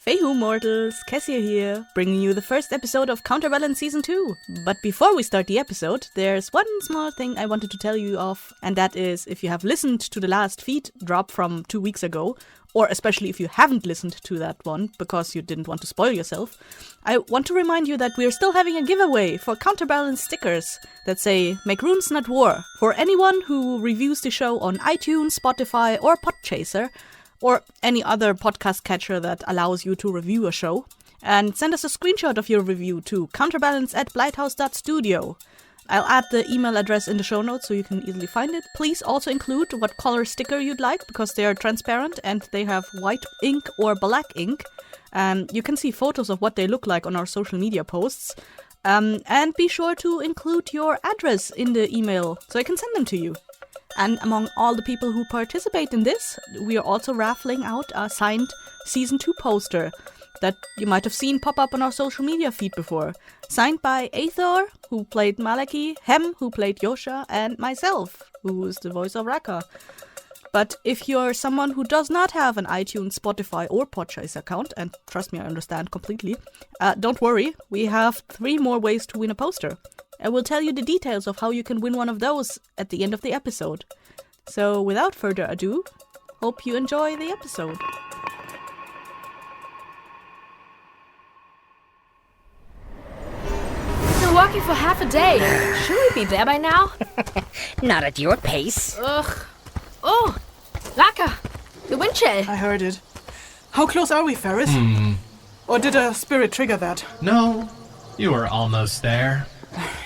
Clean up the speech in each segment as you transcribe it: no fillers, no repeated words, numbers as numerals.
Feihu mortals, Kessir here, bringing you the first episode of Counterbalance Season 2. But before we start the episode, there's one small thing I wanted to tell you of, and that is if you have listened to the last feed drop from 2 weeks ago, or especially if you haven't listened to that one because you didn't want to spoil yourself, I want to remind you that we're still having a giveaway for Counterbalance stickers that say, "Make runes not war," for anyone who reviews the show on iTunes, Spotify, or Podchaser, or any other podcast catcher that allows you to review a show. And send us a screenshot of your review to counterbalance@blighthouse.studio. I'll add the email address in the show notes so you can easily find it. Please also include what color sticker you'd like, because they are transparent and they have white ink or black ink. You can see photos of what they look like on our social media posts. And be sure to include your address in the email so I can send them to you. And among all the people who participate in this, we are also raffling out a signed Season 2 poster that you might have seen pop up on our social media feed before. Signed by Æthyr, who played Malaki, Hem, who played Yosha, and myself, who is the voice of Raka. But if you're someone who does not have an iTunes, Spotify, or Podchaser account, and trust me, I understand completely, don't worry, we have 3 more ways to win a poster. I will tell you the details of how you can win one of those at the end of the episode. So without further ado, hope you enjoy the episode. Been walking for half a day. Should we be there by now? Not at your pace. Ugh. Oh, Raka, the wind chill. I heard it. How close are we, Ferryce? Or did a spirit trigger that? No, you were almost there.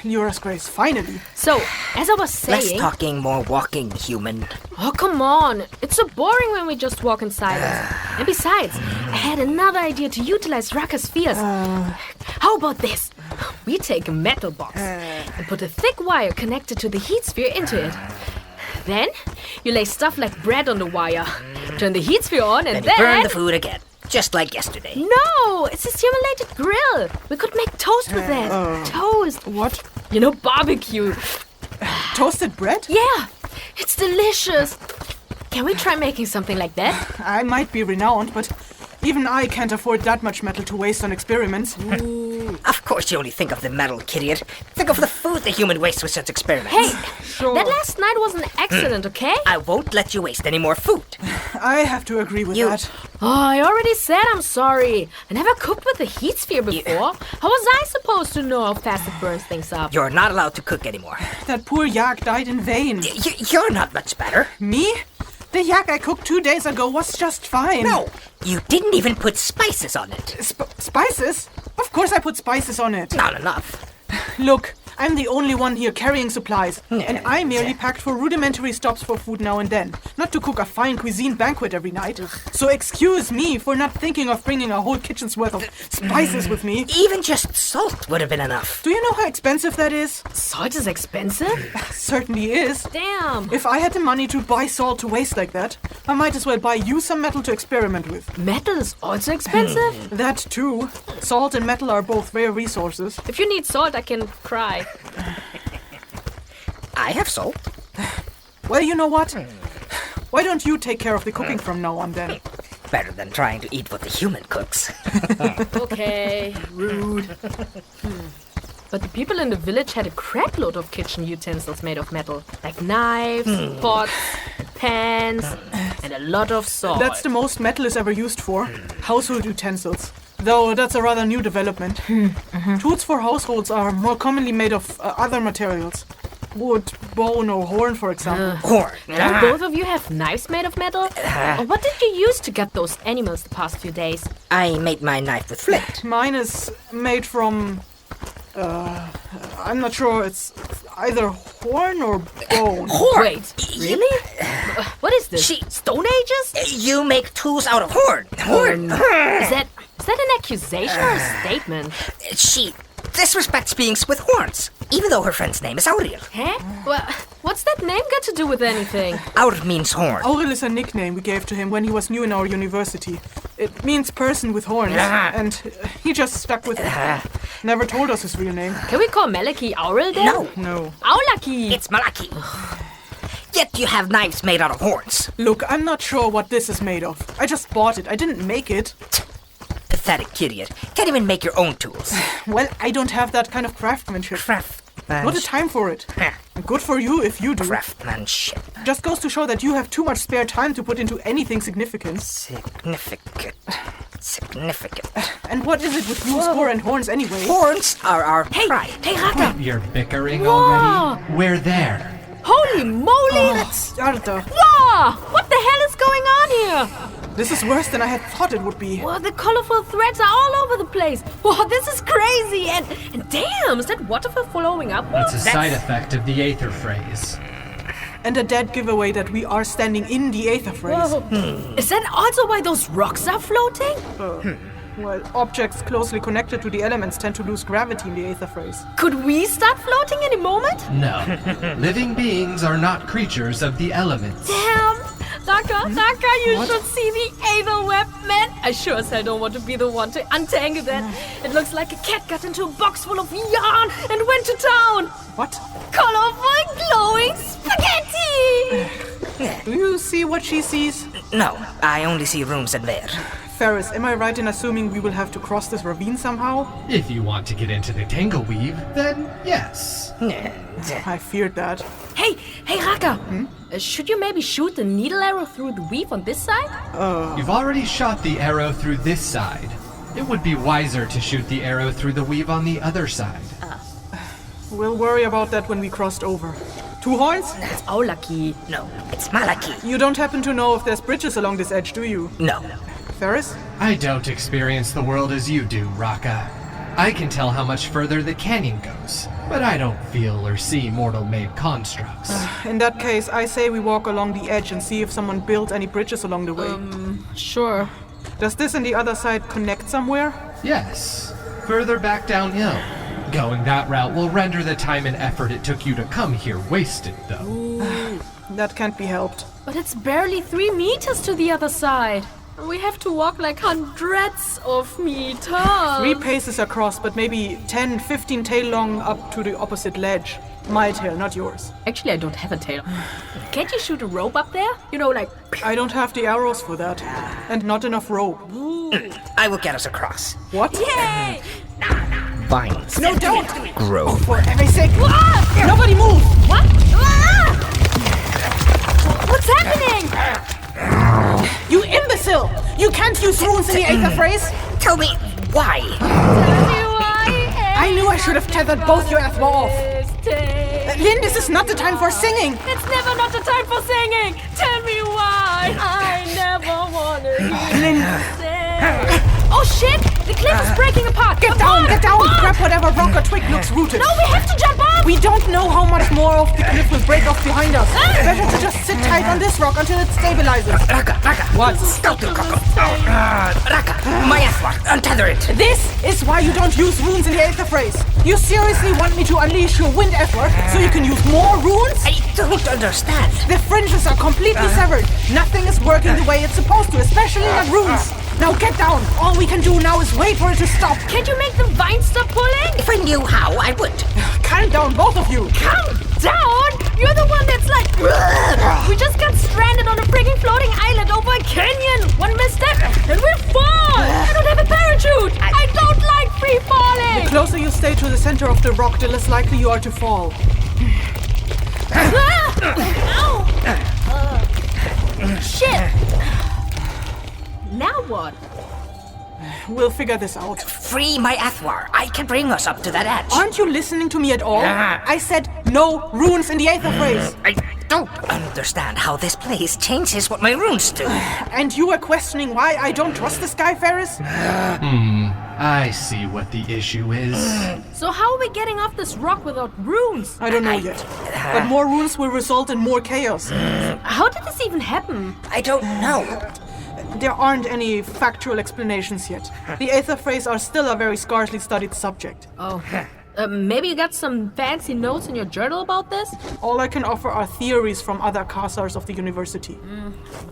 Yours, Grace, finally. So, as I was saying... Less talking, more walking, human. Oh, come on. It's so boring when we just walk in silence. And besides, I had another idea to utilize Raka's fears. How about this? We take a metal box and put a thick wire connected to the heat sphere into it. Then, you lay stuff like bread on the wire, turn the heat sphere on, and Then you burn the food again, just like yesterday. No, it's a simulated grill. We could make toast with that. Toast. What? You know, barbecue. Toasted bread? Yeah, it's delicious. Can we try making something like that? I might be renowned, but even I can't afford that much metal to waste on experiments. Of course you only think of the metal, idiot. Think of the food the human wastes with such experiments. Hey, Sure. that last night was an accident, okay? I won't let you waste any more food. I have to agree with that. Oh, I already said I'm sorry. I never cooked with a heat sphere before. How was I supposed to know how fast it burns things up? You're not allowed to cook anymore. That poor yak died in vain. You're not much better. Me? The yak I cooked 2 days ago was just fine. No, you didn't even put spices on it. Spices? Of course I put spices on it. Not enough. Look, I'm the only one here carrying supplies, and I merely packed for rudimentary stops for food now and then, not to cook a fine cuisine banquet every night. So excuse me for not thinking of bringing a whole kitchen's worth of spices with me. Even just salt would have been enough. Do you know how expensive that is? Salt is expensive? Certainly is. Damn. If I had the money to buy salt to waste like that, I might as well buy you some metal to experiment with. Metal is also expensive? That too. Salt and metal are both rare resources. If you need salt, I can cry. I have salt. Well, you know what? Why don't you take care of the cooking from now on then? Better than trying to eat what the human cooks. Okay, rude. But the people in the village had a crap load of kitchen utensils made of metal. Like knives, pots, pans, and a lot of salt. That's the most metal is ever used for. Household utensils. Though that's a rather new development. Tools for households are more commonly made of other materials. Wood, bone, or horn, for example. Horn. Don't both of you have knives made of metal? Or what did you use to gut those animals the past few days? I made my knife with flint. Mine is made from... I'm not sure. It's either horn or bone. Horn? Wait, really? What is this? Stone Ages? You make tools out of horn. Horn. Is that an accusation or a statement? She disrespects beings with horns, even though her friend's name is Auril. Huh? Well, what's that name got to do with anything? Aur means horn. Auril is a nickname we gave to him when he was new in our university. It means person with horns, and he just stuck with it. Never told us his real name. Can we call Malaki Auril then? No. Aulaki! It's Malaki. Yet you have knives made out of horns. Look, I'm not sure what this is made of. I just bought it. I didn't make it. Pathetic Kyrier. Can't even make your own tools. Well, I don't have that kind of craftsmanship. Not a time for it. Good for you if you do. Craftsmanship. Just goes to show that you have too much spare time to put into anything significant. Significant. And what is it with you, Spore and horns anyway? Horns are our pride. Hey, Raka! You're bickering Whoa. already? We're there. Holy moly! Arda, Whoa! What the hell is going on here? this is worse than I had thought it would be. Whoa, the colorful threads are all over the place. Whoa, this is crazy. And damn, is that waterfall flowing upwards? It's a side effect of the Ætherfrays. And a dead giveaway that we are standing in the Ætherfrays. Is that also why those rocks are floating? Well, objects closely connected to the elements tend to lose gravity in the Ætherfrays. Could we start floating any moment? No. Living beings are not creatures of the elements. Damn! Raka, you should see the Auril web, man! I sure as hell don't want to be the one to untangle that. It looks like a cat got into a box full of yarn and went to town! What? Colorful, glowing spaghetti! Do you see what she sees? No, I only see rooms and there. Ferryce, am I right in assuming we will have to cross this ravine somehow? If you want to get into the tangleweave, then yes. I feared that. Hey, Raka! Should you maybe shoot the needle arrow through the weave on this side? You've already shot the arrow through this side. It would be wiser to shoot the arrow through the weave on the other side. We'll worry about that when we crossed over. 2 horns? That's Aulaki. No, it's Malaki. You don't happen to know if there's bridges along this edge, do you? No. Ferryce? I don't experience the world as you do, Raka. I can tell how much further the canyon goes, but I don't feel or see mortal-made constructs. In that case, I say we walk along the edge and see if someone built any bridges along the way. Sure. Does this and the other side connect somewhere? Yes, further back downhill. Going that route will render the time and effort it took you to come here wasted, though. That can't be helped. But it's barely 3 meters to the other side. We have to walk like hundreds of meters. 3 paces across, but maybe 10, 15 tail long up to the opposite ledge. My tail, not yours. Actually, I don't have a tail. Can't you shoot a rope up there? You know, like... I don't have the arrows for that. And not enough rope. I will get us across. What? Yay! Vines. No, don't! Grow. For heaven's sake! Ah! Nobody move! What? Ah! What's happening? You imbecile! You can't use runes in the Ætherfrays! Tell me why. I knew I should have tethered both your Æther off. Lyn, this is not the time for singing! It's never not the time for singing! Tell me why! I never wanted to sing. Oh shit! The cliff is breaking apart! Get down! Grab whatever rock or twig looks rooted. No, we have to jump off! We don't know how much more of the cliff will break off behind us. Better to just sit tight on this rock until it stabilizes. Raka. What? Stop the coco. Raka, my Æther, untether it. This is why you don't use runes in the Ætherfrays. You seriously want me to unleash your wind effort so you can use more runes? I don't understand. The fringes are completely severed. Nothing is working the way it's supposed to, especially the runes. Now get down. All we can do now is wait for it to stop. Can't you make the vines stop pulling? If I knew how, I would. Calm down, both of you. Calm down! You're the one that's like... We just got stranded on a freaking floating island over a canyon. One misstep and we'll fall. I don't have a parachute. I don't like free falling. The closer you stay to the center of the rock, the less likely you are to fall. Ow! Shit! Now what? We'll figure this out. Free my Æther. I can bring us up to that edge. Aren't you listening to me at all? I said no runes in the Ætherfrays. I don't understand how this place changes what my runes do. And you were questioning why I don't trust this guy, Ferryce? I see what the issue is. So how are we getting off this rock without runes? I don't know yet. But more runes will result in more chaos. How did this even happen? I don't know. There aren't any factual explanations yet. The Ætherfrays are still a very scarcely studied subject. Oh. Maybe you got some fancy notes in your journal about this? All I can offer are theories from other Kessars of the university.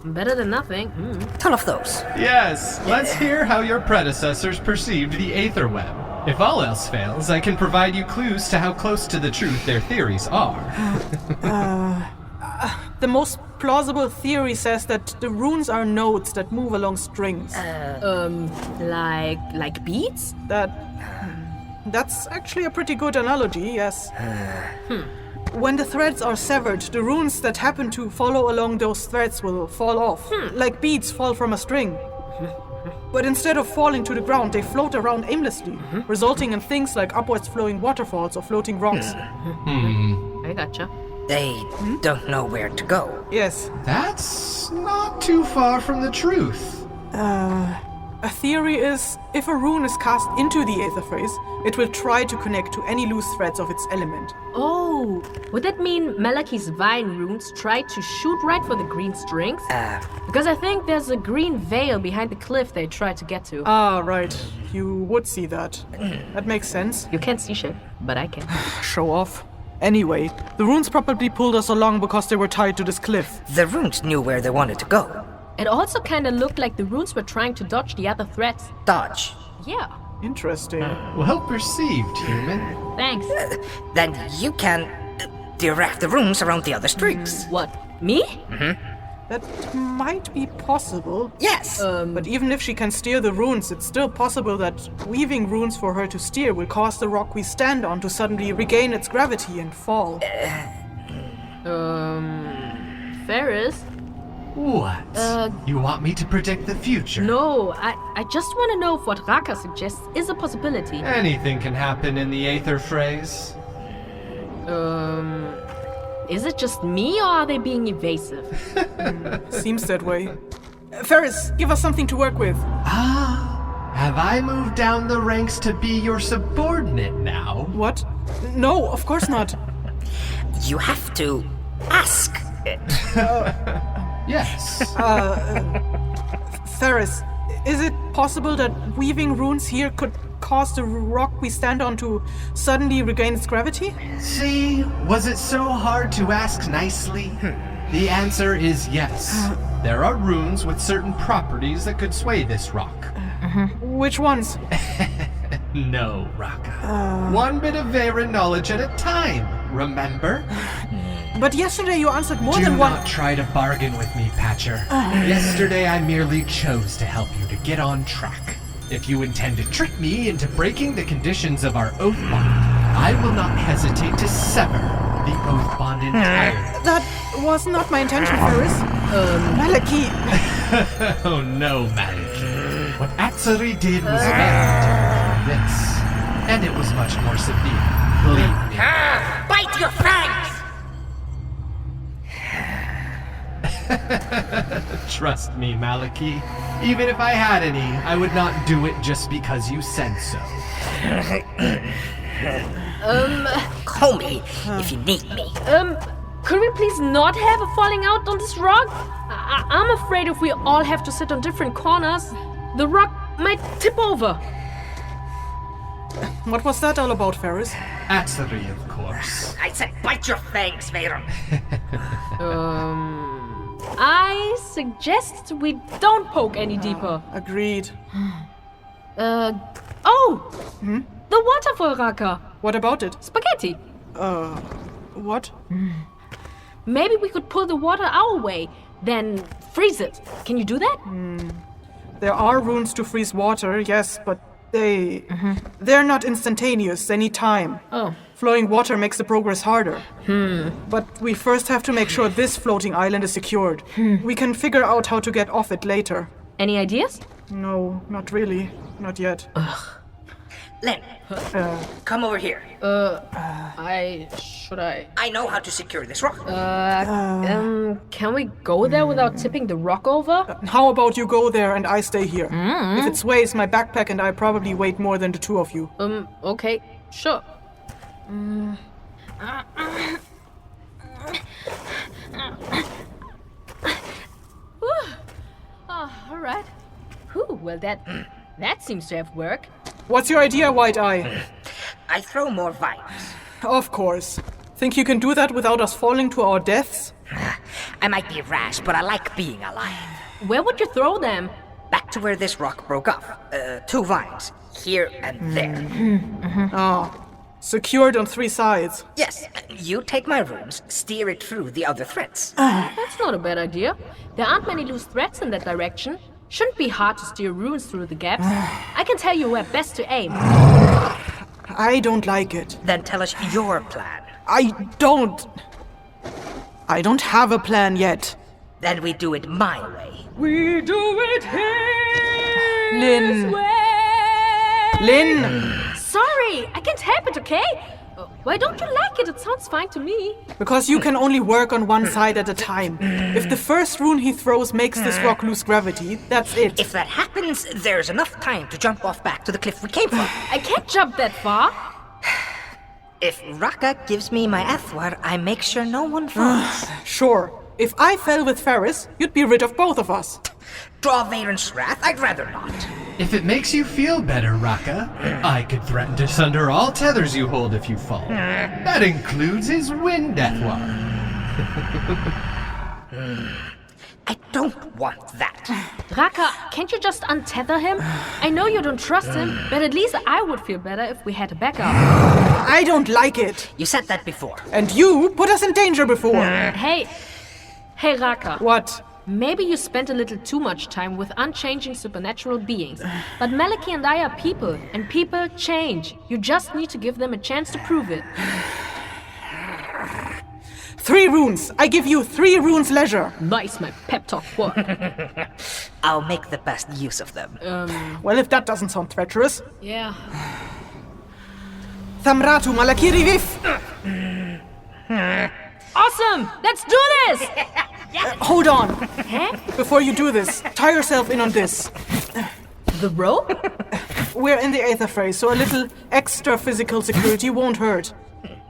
Better than nothing. Tell of those. Yes, let's hear how your predecessors perceived the Æther web. If all else fails, I can provide you clues to how close to the truth their theories are. The most plausible theory says that the runes are nodes that move along strings. Like beads? That's actually a pretty good analogy, yes. When the threads are severed, the runes that happen to follow along those threads will fall off, like beads fall from a string. But instead of falling to the ground, they float around aimlessly, resulting in things like upwards flowing waterfalls or floating rocks. I gotcha. They don't know where to go. Yes. That's not too far from the truth. A theory is, if a rune is cast into the Ætherfrays, it will try to connect to any loose threads of its element. Oh, would that mean Malaki's vine runes tried to shoot right for the green strings? Because I think there's a green veil behind the cliff they tried to get to. Ah, right. You would see that. That makes sense. You can't see shit, but I can. Show off. Anyway, the runes probably pulled us along because they were tied to this cliff. The runes knew where they wanted to go. It also kind of looked like the runes were trying to dodge the other threats. Dodge. Yeah. Interesting. Well perceived, human. Thanks. Then you can direct the runes around the other strings. What? Me? That might be possible. Yes. But even if she can steer the runes, it's still possible that weaving runes for her to steer will cause the rock we stand on to suddenly regain its gravity and fall. Ferryce? What? You want me to predict the future? No, I just want to know if what Raka suggests is a possibility. Anything can happen in the Ætherfrays. Is it just me or are they being evasive? Seems that way. Ferryce, give us something to work with. Have I moved down the ranks to be your subordinate now? What? No, of course not. You have to ask it. Yes. Ferryce, is it possible that weaving runes here could cause the rock we stand on to suddenly regain its gravity? See, was it so hard to ask nicely? The answer is yes. There are runes with certain properties that could sway this rock. Which ones? No, Raka. One bit of Veyran knowledge at a time, remember? But yesterday you answered more Do than one. not try to bargain with me, Patcher. Yesterday I merely chose to help you to get on track. If you intend to trick me into breaking the conditions of our oath bond, I will not hesitate to sever the oath bond entirely. That was not my intention, Ferryce. Malaki. Oh no, Malaki. What Atsari did was meant to this. And it was much more severe. Believe me. Bite your fangs! Trust me, Malaki. Even if I had any, I would not do it just because you said so. Call me if you need me. Could we please not have a falling out on this rock? I'm afraid if we all have to sit on different corners, the rock might tip over. What was that all about, Ferryce? Atsari, of course. I said bite your fangs, Veyran. I suggest we don't poke any deeper. Agreed. The waterfall, Raka. What about it? Spaghetti. What? Maybe we could pull the water our way, then freeze it. Can you do that? There are runes to freeze water, yes, but they're not instantaneous. They need time. Oh. Flowing water makes the progress harder. But we first have to make sure this floating island is secured. We can figure out how to get off it later. Any ideas? No, not really. Not yet. Lyn, come over here. Should I? I know how to secure this rock. Can we go there without tipping the rock over? How about you go there and I stay here? If it sways, my backpack and I probably weight more than the two of you. Okay, sure. All right. Well, that seems to have worked. What's your idea, White Eye? I throw more vines. Of course. Think you can do that without us falling to our deaths? I might be rash, but I like being alive. Where would you throw them? Back to where this rock broke off. 2 vines. Here and there. Secured on 3 sides. Yes, you take my runes, steer it through the other threads. That's not a bad idea. There aren't many loose threads in that direction. Shouldn't be hard to steer runes through the gaps. I can tell you where best to aim. I don't like it. Then tell us your plan. I don't have a plan yet. Then we do it my way. We do it his Lyn. way. Lyn! Sorry, I can't help it, okay? Why don't you like it? It sounds fine to me. Because you can only work on one side at a time. If the first rune he throws makes this rock lose gravity, that's it. If that happens, there's enough time to jump off back to the cliff we came from. I can't jump that far. If Raka gives me my Ætherfrays, I make sure no one falls. Sure. If I fell with Ferryce, you'd be rid of both of us. Draw Varen's wrath? I'd rather not. If it makes you feel better, Raka, I could threaten to sunder all tethers you hold if you fall. That includes his wind Ætherfrays. I don't want that. Raka, can't you just untether him? I know you don't trust him, but at least I would feel better if we had a backup. I don't like it. You said that before. And you put us in danger before. Hey, Raka. What? Maybe you spent a little too much time with unchanging supernatural beings. But Malaki and I are people, and people change. You just need to give them a chance to prove it. 3 runes. I give you 3 runes leisure. Nice, my pep talk work. I'll make the best use of them. Well, if that doesn't sound treacherous. Yeah. Thamratu Malaki Rivif. Awesome! Let's do this! Hold on. Huh? Before you do this, tie yourself in on this. The rope? We're in the Ætherfrays, so a little extra physical security won't hurt.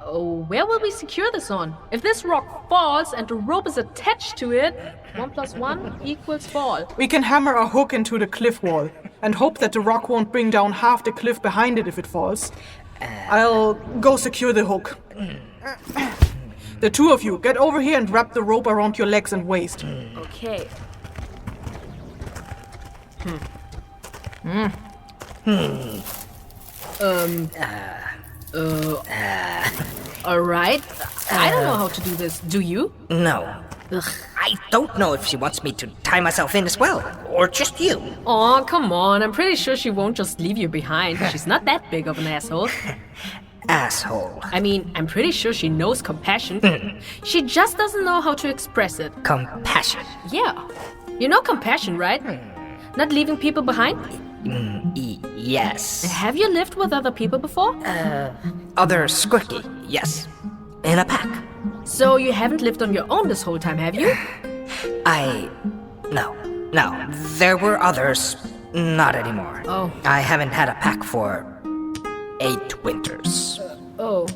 Oh, where will we secure this on? If this rock falls and the rope is attached to it, 1 + 1 = fall. We can hammer a hook into the cliff wall and hope that the rock won't bring down half the cliff behind it if it falls. I'll go secure the hook. The 2 of you, get over here and wrap the rope around your legs and waist. Okay. Alright. I don't know how to do this. Do you? No. Ugh. I don't know if she wants me to tie myself in as well, or just you. Oh, come on. I'm pretty sure she won't just leave you behind. She's not that big of an asshole. Asshole. I mean, I'm pretty sure she knows compassion. She just doesn't know how to express it. Compassion. Yeah. You know compassion, right? Not leaving people behind? Yes. Have you lived with other people before? Other squirky, yes. In a pack. So you haven't lived on your own this whole time, have you? No. There were others. Not anymore. Oh. I haven't had a pack for 8 winters. Oh.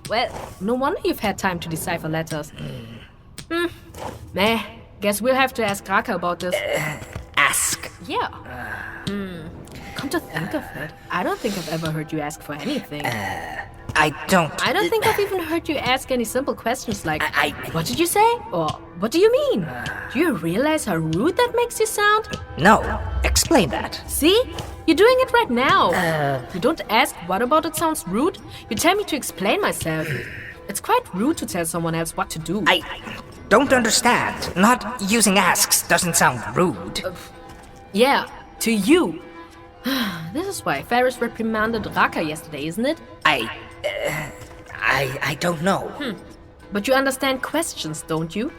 Well, no wonder you've had time to decipher letters. Meh. Guess we'll have to ask Raka about this. Ask. Yeah. Come to think of it, I don't think I've ever heard you ask for anything. I don't think I've even heard you ask any simple questions like, I- what did you say? Or, what do you mean? Do you realize how rude that makes you sound? No. Explain that. See? You're doing it right now. You don't ask what about it sounds rude. You tell me to explain myself. It's quite rude to tell someone else what to do. I don't understand. Not using asks doesn't sound rude. Yeah, to you. This is why Ferryce reprimanded Raka yesterday, isn't it? I don't know. But you understand questions, don't you?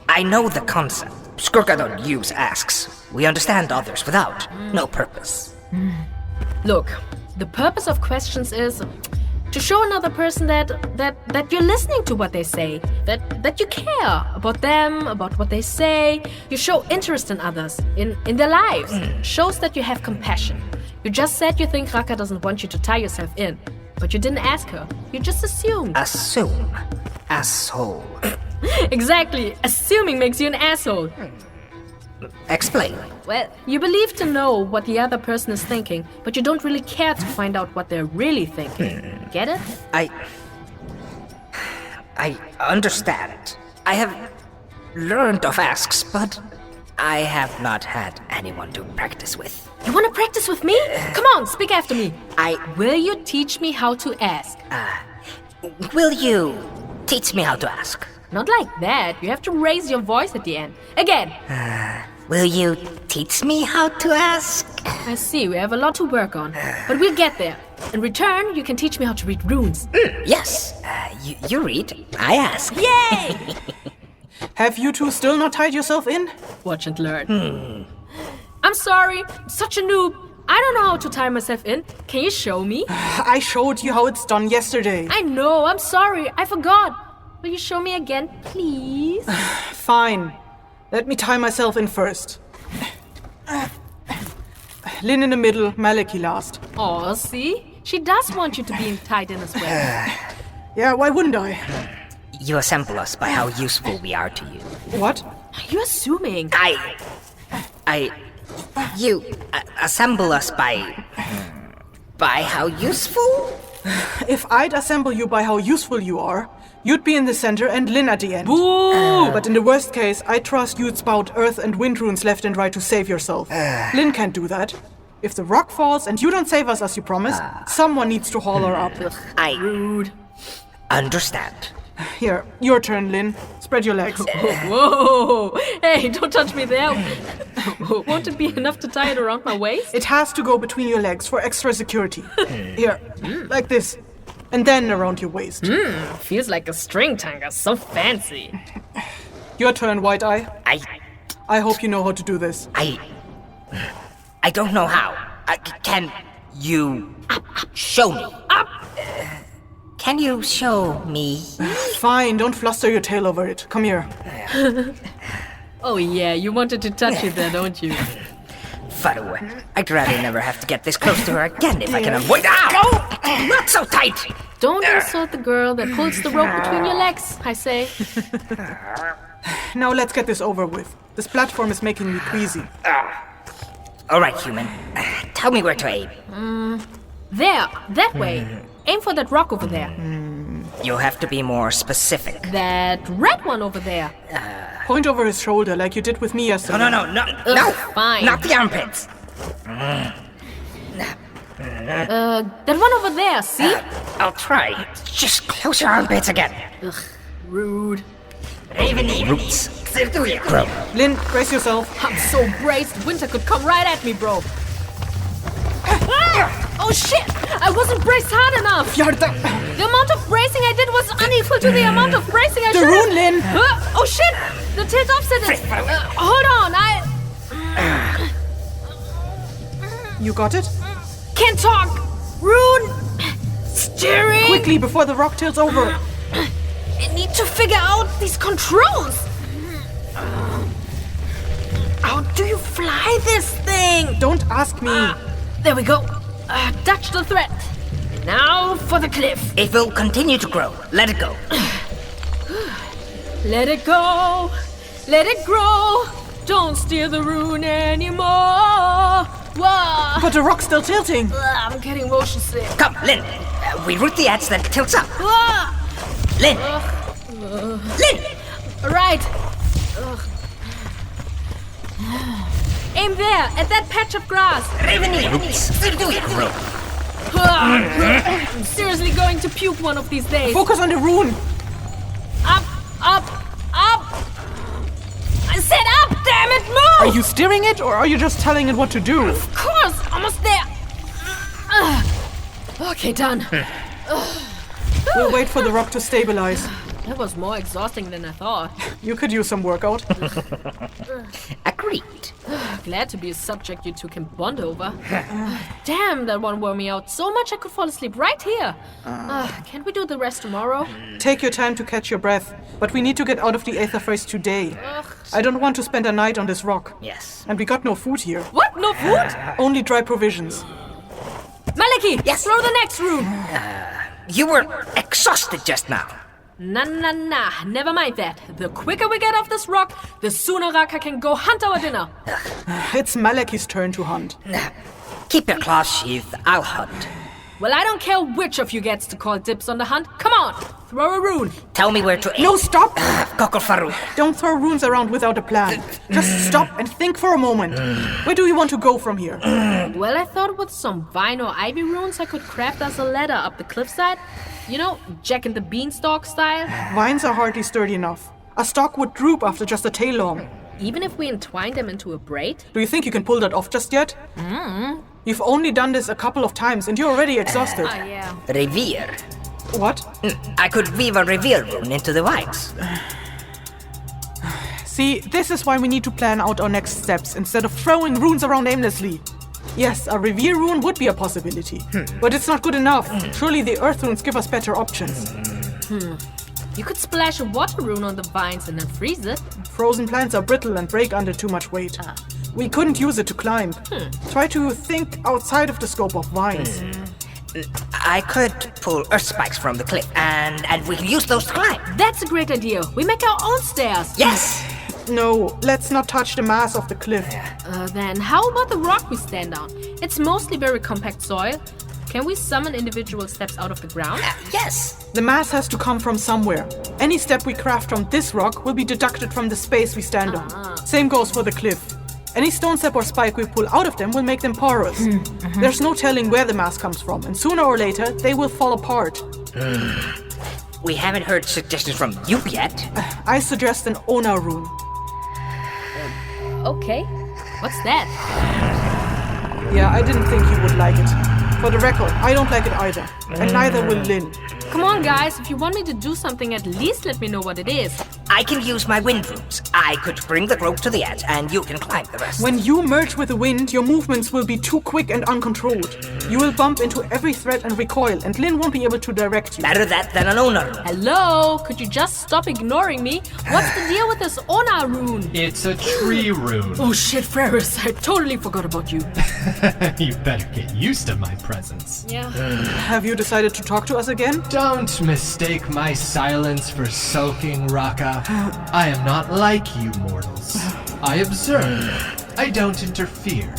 I know the concept. Skurka don't use asks. We understand others without. No purpose. Look, the purpose of questions is to show another person that you're listening to what they say, that you care about them, about what they say. You show interest in others, in their lives. Shows that you have compassion. You just said you think Raka doesn't want you to tie yourself in, but you didn't ask her. You just assumed. Assume. Asshole. Exactly. Assuming makes you an asshole. Explain. Well, you believe to know what the other person is thinking, but you don't really care to find out what they're really thinking. Get it? I understand. I have learned of asks, but I have not had anyone to practice with. You want to practice with me? Come on, speak after me. Will you teach me how to ask? Will you teach me how to ask? Not like that. You have to raise your voice at the end. Again. Will you teach me how to ask? I see, we have a lot to work on. But we'll get there. In return, you can teach me how to read runes. Yes. You read, I ask. Yay! Have you two still not tied yourself in? Watch and learn. I'm sorry. I'm such a noob. I don't know how to tie myself in. Can you show me? I showed you how it's done yesterday. I know. I'm sorry. I forgot. Will you show me again, please? Fine. Let me tie myself in first. Lyn in the middle, Malaki last. Oh, see? She does want you to be tied in as well. Yeah, why wouldn't I? You assemble us by how useful we are to you. What? Are you assuming? You assemble us by how useful? If I'd assemble you by how useful you are, you'd be in the center and Lyn at the end. Boo! But in the worst case, I trust you'd spout earth and wind runes left and right to save yourself. Lyn can't do that. If the rock falls and you don't save us as you promised, someone needs to haul her up. I Rude. understand. Here, your turn, Lyn. Spread your legs. Whoa! Hey, don't touch me there. Won't it be enough to tie it around my waist? It has to go between your legs for extra security. Here, like this. And then around your waist. Feels like a string tanger. So fancy. Your turn, White Eye. I hope you know how to do this. I don't know how. Can you show me? Can you show me? Fine, don't fluster your tail over it. Come here. Oh yeah, you wanted to touch it there, don't you? Far away. I'd rather never have to get this close to her again if I can avoid. Ow! Not so tight! Don't insult the girl that pulls the rope between your legs, I say. Now let's get this over with. This platform is making me queasy. All right, human. Tell me where to aim. There, that way. Aim for that rock over there. You'll have to be more specific. That red one over there. Point over his shoulder like you did with me yesterday. No! Fine. Not the armpits! That one over there, see? I'll try. Just close your armpits again. Ugh, rude. Roots. Grow. Lyn, brace yourself. I'm so braced, winter could come right at me, bro. Oh shit! I wasn't braced hard enough! The amount of bracing I did was unequal to the amount of bracing I The should rune, Lyn! Oh shit! The tilt offset is... hold on, You got it? Can't talk! Rune! Steering! Quickly, before the rock tilts over. I need to figure out these controls! How do you fly this thing? Don't ask me. There we go. Touch the thread. Now for the cliff. It will continue to grow. Let it go. Let it go. Let it grow. Don't steer the rune anymore. Whoa. But the rock's still tilting. I'm getting motion sick. Come, Lyn. We root the edge that tilts up. Lyn. Lyn. Right. Aim there, at that patch of grass. Grow. I'm seriously going to puke one of these days. Focus on the rune. Up, up, up. I said up, damn it, move! Are you steering it, or are you just telling it what to do? Of course, almost there. Okay, done. We'll wait for the rock to stabilize. That was more exhausting than I thought. You could use some workout. Agreed. Glad to be a subject you two can bond over. Damn, that one wore me out so much I could fall asleep right here. Can't we do the rest tomorrow? Take your time to catch your breath, but we need to get out of the Ætherfrays today. I don't want to spend a night on this rock. Yes. And we got no food here. What? No food? Only dry provisions. Malaki, Yes. throw the next room. You were exhausted just now. Nah, never mind that. The quicker we get off this rock, the sooner Raka can go hunt our dinner. It's Malaki's turn to hunt. Keep your claws sheathed. I'll hunt. Well, I don't care which of you gets to call dibs on the hunt. Come on! throw a rune. Tell me where to aim. No, stop! Kokol Don't throw runes around without a plan. Just stop and think for a moment. Where do you want to go from here? Well, I thought with some vine or ivy runes I could craft us a ladder up the cliffside. You know, Jack and the Beanstalk style. Vines are hardly sturdy enough. A stalk would droop after just a tail long. Even if we entwine them into a braid? Do you think you can pull that off just yet? You've only done this a couple of times and you're already exhausted. Yeah. Revere. What? I could weave a reveal rune into the vines. See, this is why we need to plan out our next steps instead of throwing runes around aimlessly. Yes, a revere rune would be a possibility, but it's not good enough. Surely the earth runes give us better options. You could splash a water rune on the vines and then freeze it. Frozen plants are brittle and break under too much weight. We couldn't use it to climb. Try to think outside of the scope of vines. I could pull earth spikes from the cliff, and we can use those to climb. That's a great idea. We make our own stairs. Yes! No, let's not touch the mass of the cliff. Then how about the rock we stand on? It's mostly very compact soil. Can we summon individual steps out of the ground? Yes! The mass has to come from somewhere. Any step we craft from this rock will be deducted from the space we stand on. Same goes for the cliff. Any stone step or spike we pull out of them will make them porous. There's no telling where the mass comes from, and sooner or later they will fall apart. We haven't heard suggestions from you yet. I suggest an Ona rune. Okay. What's that? Yeah, I didn't think you would like it. For the record, I don't like it either. And neither will Lyn. Come on, guys. If you want me to do something, at least let me know what it is. I can use my wind runes. I could bring the rope to the edge, and you can climb the rest. When you merge with the wind, your movements will be too quick and uncontrolled. You will bump into every thread and recoil, and Lyn won't be able to direct you. Better that than an Ona rune. Hello? Could you just stop ignoring me? What's the deal with this Ona rune? It's a tree rune. Oh shit, Ferryce. I totally forgot about you. You better get used to my presence. Yeah. Have you decided to talk to us again? Don't mistake my silence for sulking, Raka. I am not like you mortals. I observe. I don't interfere.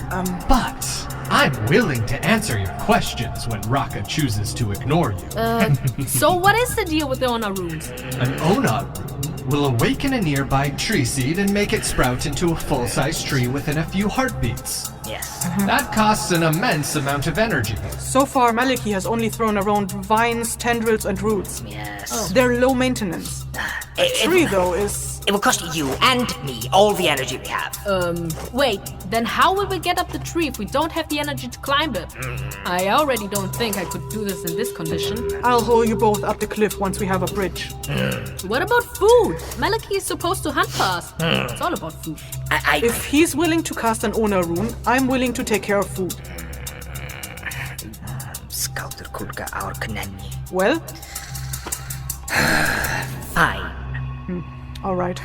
But I'm willing to answer your questions when Raka chooses to ignore you. So what is the deal with the Ona runes? An Ona rune will awaken a nearby tree seed and make it sprout into a full-size tree within a few heartbeats. Yes. That costs an immense amount of energy. So far, Malaki has only thrown around vines, tendrils, and roots. Yes. They're low maintenance. Tree, though, is... It will cost you and me all the energy we have. Wait, then how will we get up the tree if we don't have the energy to climb it? I already don't think I could do this in this condition. I'll haul you both up the cliff once we have a bridge. What about food? Malaki is supposed to hunt for us. It's all about food. If he's willing to cast an Ona rune, I'm willing to take care of food. Scouter kulka our kanani. Well, Fine. all right.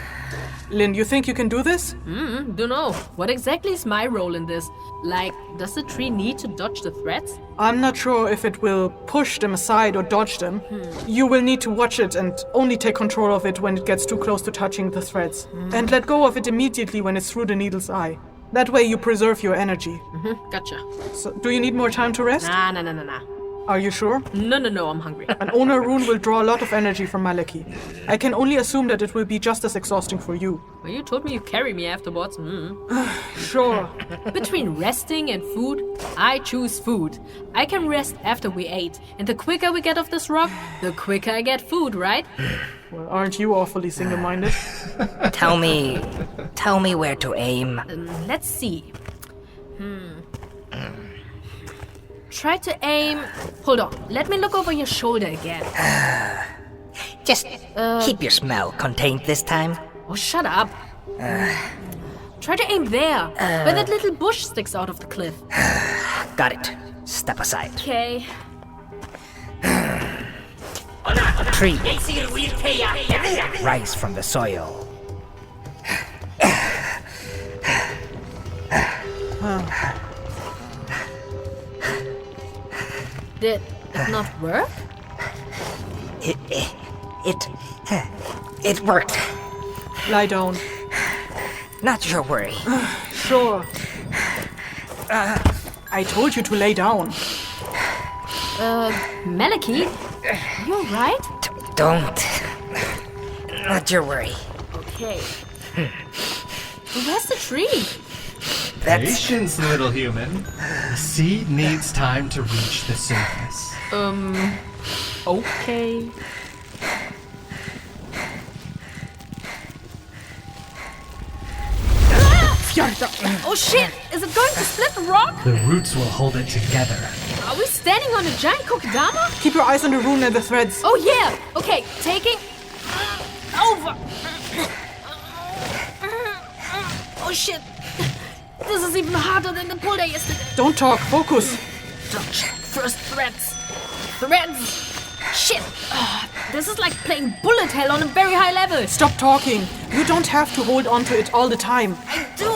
Lyn, you think you can do this? Don't know. What exactly is my role in this? Like, does the tree need to dodge the threats? I'm not sure if it will push them aside or dodge them. You will need to watch it and only take control of it when it gets too close to touching the threads. And let go of it immediately when it's through the needle's eye. That way you preserve your energy. Gotcha. So, do you need more time to rest? Nah. Are you sure? No, I'm hungry. An Ona rune will draw a lot of energy from Malaki. I can only assume that it will be just as exhausting for you. Well, you told me you carry me afterwards. Sure. Between resting and food, I choose food. I can rest after we ate. And the quicker we get off this rock, the quicker I get food, right? Well, aren't you awfully single-minded? Tell me where to aim. Let's see. Try to aim... Hold on, let me look over your shoulder again. Just keep your smell contained this time. Oh, shut up. Try to aim there, where that little bush sticks out of the cliff. Got it. Step aside. Okay. Tree. Rise from the soil. Did it not work? It worked. Lie down. Not your worry. Sure. I told you to lay down. Malaki? You alright? Don't let your worry. Okay. Where's the tree? Patience, little human. The seed needs time to reach the surface. Okay. Oh shit! Is it going to split the rock? The roots will hold it together. Are we standing on a giant kokedama? Keep your eyes on the rune and the threads. Oh yeah! Okay, taking... over! Oh shit! This is even harder than the pull day yesterday. Don't talk, focus. First threads. Threads! Shit! This is like playing bullet hell on a very high level. Stop talking. You don't have to hold on to it all the time. I do!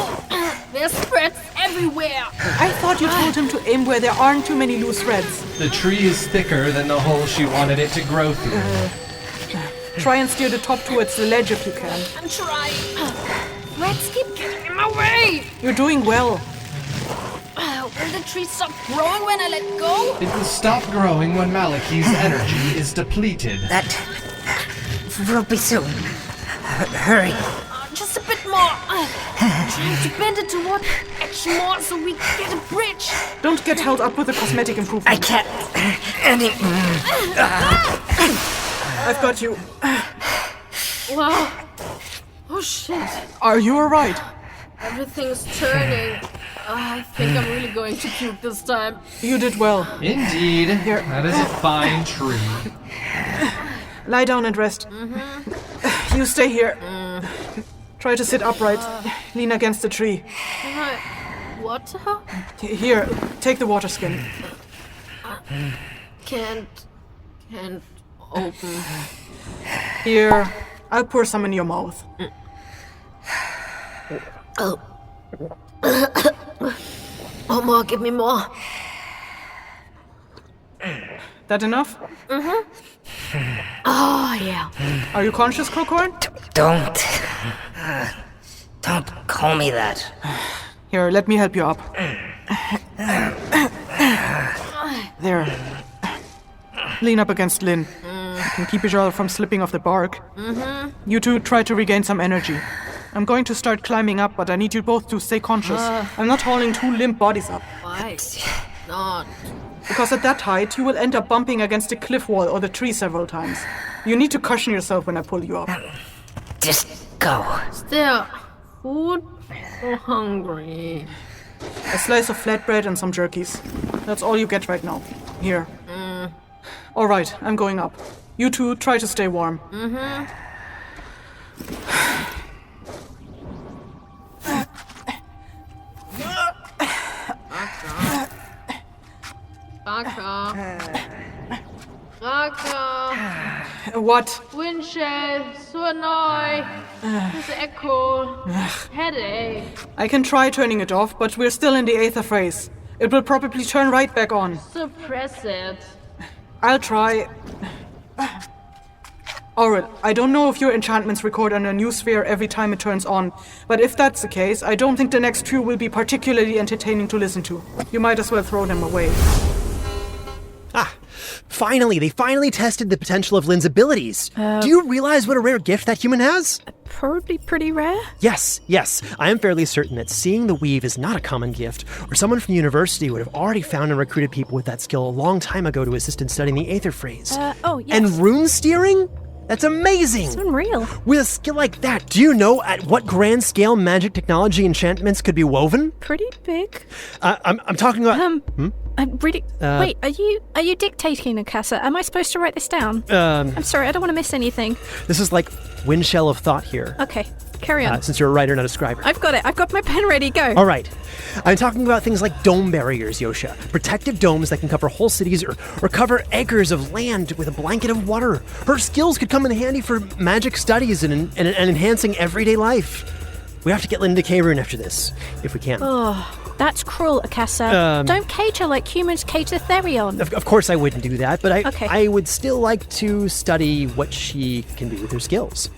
There's threads everywhere. I thought you told him to aim where there aren't too many loose threads. The tree is thicker than the hole she wanted it to grow through. Try and steer the top towards the ledge if you can. I'm trying. Threads keep getting in my way. You're doing well. Will the tree stop growing when I let go? It will stop growing when Malaki's energy is depleted. That will be soon. Hurry. Just a bit more. Trying to bend it toward edge more so we get a bridge. Don't get held up with the cosmetic I improvement. can't. I've got you. Wow. Oh shit. Are you alright? Everything's turning. I think I'm really going to puke this time. You did well. Indeed. That is a fine tree. Lie down and rest. You stay here. Try to sit upright. Lean against the tree. What? Here, take the water skin. Can't open. Here, I'll pour some in your mouth. Oh, more, give me more. That enough? Oh, yeah. Are you conscious, Crowcorn? Don't call me that. Here, let me help you up. There. Lean up against Lyn. You can keep each other from slipping off the bark. You two try to regain some energy. I'm going to start climbing up, but I need you both to stay conscious. I'm not hauling two limp bodies up. Why not? Because at that height, you will end up bumping against the cliff wall or the tree several times. You need to cushion yourself when I pull you up. Just go. Is there food? So hungry. A slice of flatbread and some jerkies. That's all you get right now. Here. All right, I'm going up. You two try to stay warm. Raka. What? Windshell. So annoying. This echo. Headache. I can try turning it off, but we're still in the Ætherfrays. It will probably turn right back on. Suppress it. I'll try. Auril, I don't know if your enchantments record on a new sphere every time it turns on, but if that's the case, I don't think the next few will be particularly entertaining to listen to. You might as well throw them away. Finally, they finally tested the potential of Lyn's abilities. Do you realize what a rare gift that human has? Probably pretty rare. Yes. I am fairly certain that seeing the weave is not a common gift, or someone from the university would have already found and recruited people with that skill a long time ago to assist in studying the Ætherfrays. Oh, yes. And rune steering? That's amazing! It's unreal. With a skill like that, do you know at what grand scale magic technology enchantments could be woven? Pretty big. I'm talking about... I'm really... Wait, are you dictating, Akasa? Am I supposed to write this down? I'm sorry, I don't want to miss anything. This is like windshell of thought here. Okay, carry on. Since you're a writer, not a scriber. I've got it. I've got my pen ready. Go. All right. I'm talking about things like dome barriers, Yosha. Protective domes that can cover whole cities or cover acres of land with a blanket of water. Her skills could come in handy for magic studies and enhancing everyday life. We have to get Lyn to K-Rune after this, if we can. Oh, that's cruel, Akasa. Don't cage her like humans cage the Therion. Of course I wouldn't do that, but Okay. I would still like to study what she can do with her skills.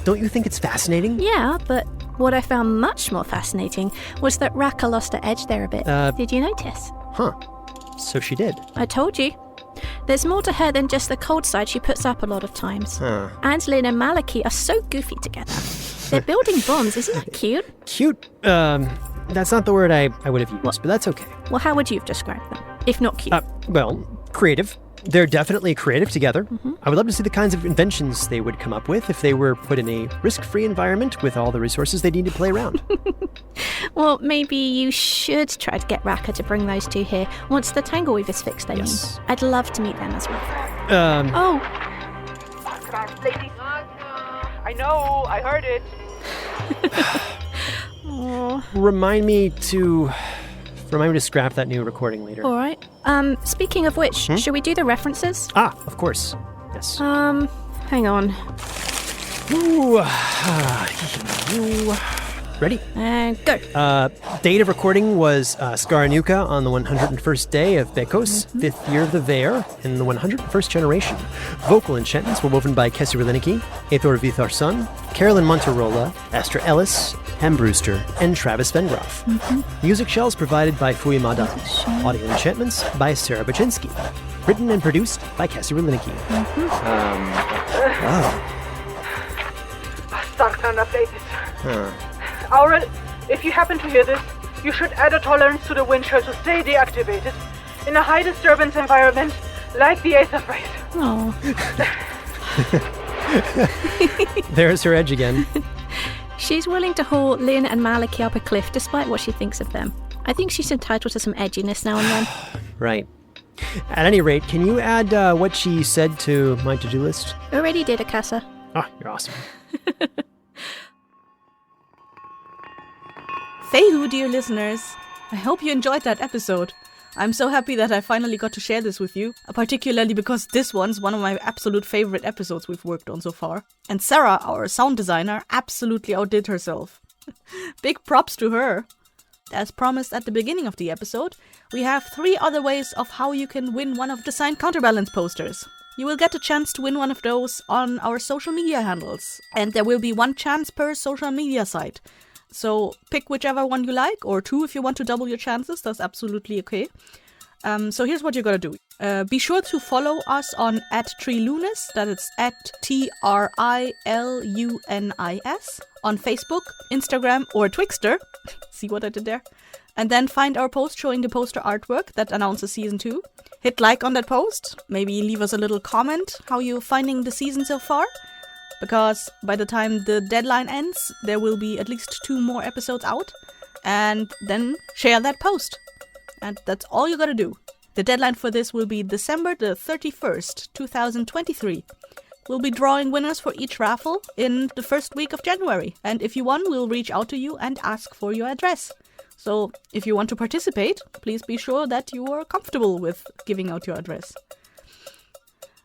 Don't you think it's fascinating? Yeah, but what I found much more fascinating was that Raka lost her edge there a bit. Did you notice? Huh. So she did. I told you. There's more to her than just the cold side she puts up a lot of times. And Lyn and Malaki are so goofy together. They're building bombs, isn't that cute? Cute? That's not the word I would have used, but that's okay. Well, how would you have described them, if not cute? Well, creative. They're definitely creative together. Mm-hmm. I would love to see the kinds of inventions they would come up with if they were put in a risk-free environment with all the resources they need to play around. Well, maybe you should try to get Raka to bring those two here once the tangleweave is fixed, I mean. I'd love to meet them as well. Oh. I know, I heard it. Remind me to scrap that new recording later. All right. Speaking of which, should we do the references? Of course. Yes. Hang on. Ooh. Ready? And go. Date of recording was Arepanuka on the 101st day of Bäkkos, 5th year of the Veer, in the 101st generation. Vocal enchantments were woven by Kessir Riliniki, Ætþór Viðarsson, Carollyn Monterola, Ester Ellis, and Brewster, and Travis Vengroff. Music shells provided by Fuyamada. Audio enchantments by Sarah Baczynski. Written and produced by Kessir Riliniki. Auril, if you happen to hear this, you should add a tolerance to the wind shell to stay deactivated in a high disturbance environment like the Ætherfrays. Oh. There's her edge again. She's willing to haul Lyn and Malaki up a cliff despite what she thinks of them. I think she's entitled to some edginess now and then. Right. At any rate, can you add what she said to my to-do list? Already did, Akasa. Oh, you're awesome. Fehu, dear listeners, I hope you enjoyed that episode. I'm so happy that I finally got to share this with you, particularly because this one's one of my absolute favorite episodes we've worked on so far. And Sarah, our sound designer, absolutely outdid herself. Big props to her. As promised at the beginning of the episode, we have 3 other ways of how you can win one of the signed Counterbalance posters. You will get a chance to win one of those on our social media handles, and there will be 1 chance per social media site. So pick whichever one you like, or 2 if you want to double your chances, that's absolutely okay. So here's what you gotta do. Be sure to follow us on @TriLunis, that is @TRILUNIS, on Facebook, Instagram, or Twixter. See what I did there? And then find our post showing the poster artwork that announces Season 2. Hit like on that post, maybe leave us a little comment how you're finding the season so far. Because by the time the deadline ends, there will be at least 2 more episodes out. And then share that post. And that's all you gotta do. The deadline for this will be December the 31st, 2023. We'll be drawing winners for each raffle in the first week of January. And if you won, we'll reach out to you and ask for your address. So if you want to participate, please be sure that you are comfortable with giving out your address.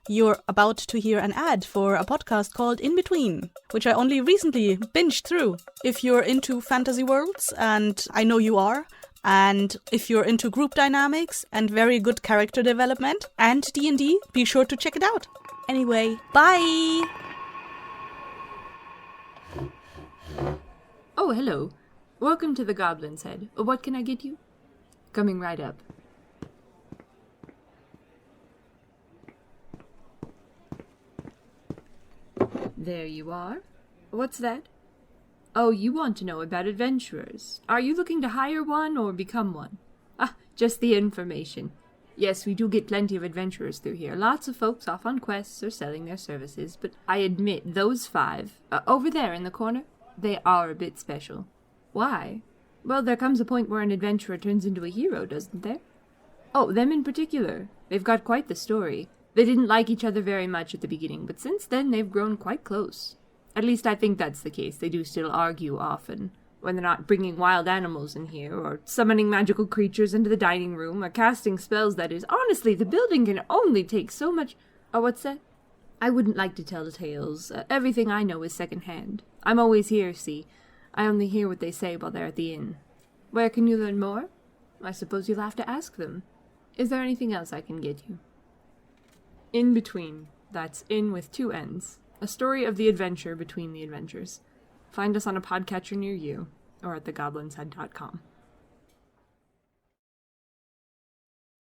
You're about to hear an ad for a podcast called In Between, which I only recently binged through. If you're into fantasy worlds, and I know you are, and if you're into group dynamics and very good character development and D&D, be sure to check it out. Anyway, bye! Oh, hello. Welcome to the Goblin's Head. What can I get you? Coming right up. There you are. What's that? Oh, you want to know about adventurers. Are you looking to hire one or become one? Ah, just the information. Yes, we do get plenty of adventurers through here. Lots of folks off on quests or selling their services. But I admit, those 5, over there in the corner, they are a bit special. Why? Well, there comes a point where an adventurer turns into a hero, doesn't there? Oh, them in particular. They've got quite the story. They didn't like each other very much at the beginning, but since then they've grown quite close. At least I think that's the case. They do still argue often, when they're not bringing wild animals in here, or summoning magical creatures into the dining room, or casting spells, that is. Honestly, the building can only take so much... Oh, what's that? I wouldn't like to tell the tales. Everything I know is second-hand. I'm always here, see. I only hear what they say while they're at the inn. Where can you learn more? I suppose you'll have to ask them. Is there anything else I can get you? In Between. That's in with 2 N's. A story of the adventure between the adventures. Find us on a podcatcher near you, or at thegoblinshead.com.